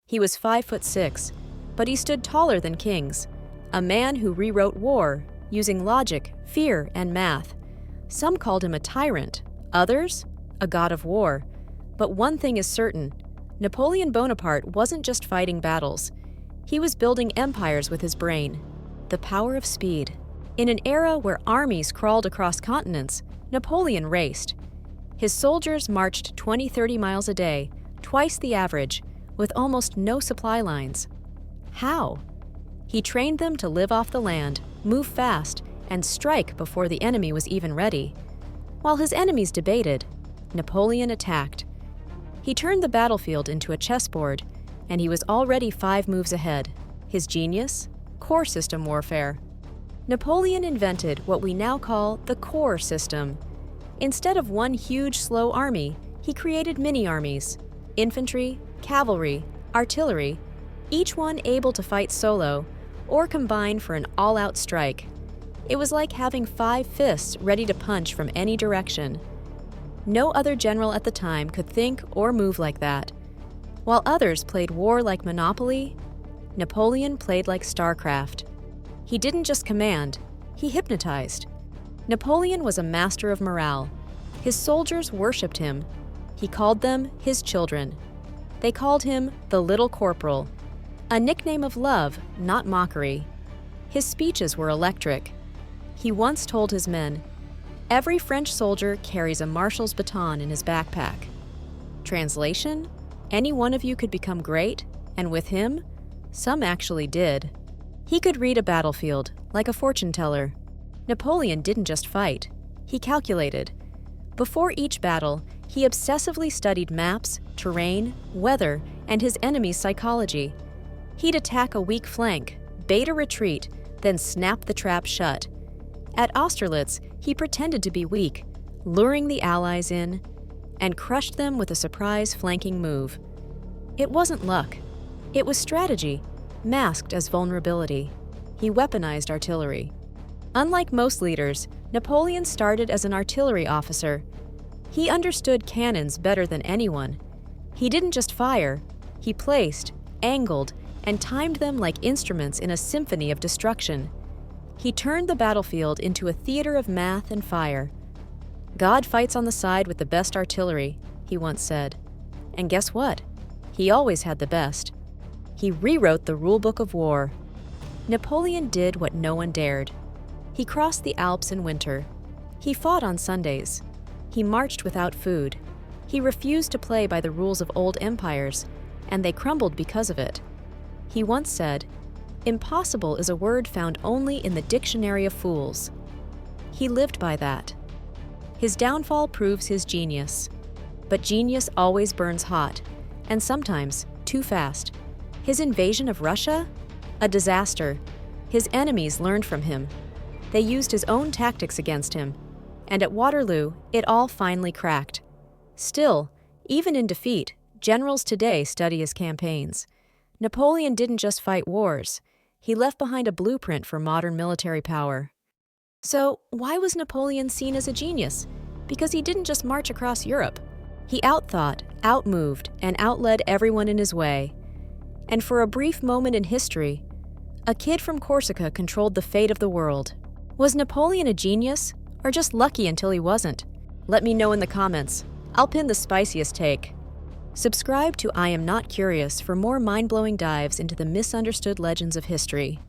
He was 5'6", but he stood taller than kings, a man who rewrote war using logic, fear, and math. Some called him a tyrant, others, a god of war. But one thing is certain, Napoleon Bonaparte wasn't just fighting battles. He was building empires with his brain. The power of speed. In an era where armies crawled across continents, Napoleon raced. His soldiers marched 20-30 miles a day, twice the average, with almost no supply lines. How? He trained them to live off the land, move fast, and strike before the enemy was even ready. While his enemies debated, Napoleon attacked. He turned the battlefield into a chessboard, and he was already 5 moves ahead. His genius? Core system warfare. Napoleon invented what we now call the core system. Instead of one huge, slow army, he created mini-armies, infantry, cavalry, artillery, each one able to fight solo or combine for an all-out strike. It was like having 5 fists ready to punch from any direction. No other general at the time could think or move like that. While others played war like Monopoly, Napoleon played like StarCraft. He didn't just command, he hypnotized. Napoleon was a master of morale. His soldiers worshipped him. He called them his children. They called him the Little Corporal, a nickname of love, not mockery. His speeches were electric. He once told his men, "Every French soldier carries a marshal's baton in his backpack." Translation? Any one of you could become great, and with him, some actually did. He could read a battlefield, like a fortune teller. Napoleon didn't just fight, he calculated. Before each battle, he obsessively studied maps, terrain, weather, and his enemy's psychology. He'd attack a weak flank, bait a retreat, then snap the trap shut. At Austerlitz, he pretended to be weak, luring the Allies in, and crushed them with a surprise flanking move. It wasn't luck. It was strategy, masked as vulnerability. He weaponized artillery. Unlike most leaders, Napoleon started as an artillery officer. He understood cannons better than anyone. He didn't just fire, he placed, angled, and timed them like instruments in a symphony of destruction. He turned the battlefield into a theater of math and fire. "God fights on the side with the best artillery," he once said. And guess what? He always had the best. He rewrote the rulebook of war. Napoleon did what no one dared. He crossed the Alps in winter. He fought on Sundays. He marched without food. He refused to play by the rules of old empires, and they crumbled because of it. He once said, "Impossible is a word found only in the dictionary of fools." He lived by that. His downfall proves his genius. But genius always burns hot, and sometimes too fast. His invasion of Russia? A disaster. His enemies learned from him. They used his own tactics against him. And at Waterloo, it all finally cracked. Still, even in defeat, generals today study his campaigns. Napoleon didn't just fight wars. He left behind a blueprint for modern military power. So, why was Napoleon seen as a genius? Because he didn't just march across Europe. He outthought, outmoved, and outled everyone in his way. And for a brief moment in history, a kid from Corsica controlled the fate of the world. Was Napoleon a genius, or just lucky until he wasn't? Let me know in the comments. I'll pin the spiciest take. Subscribe to I Am Not Curious for more mind-blowing dives into the misunderstood legends of history.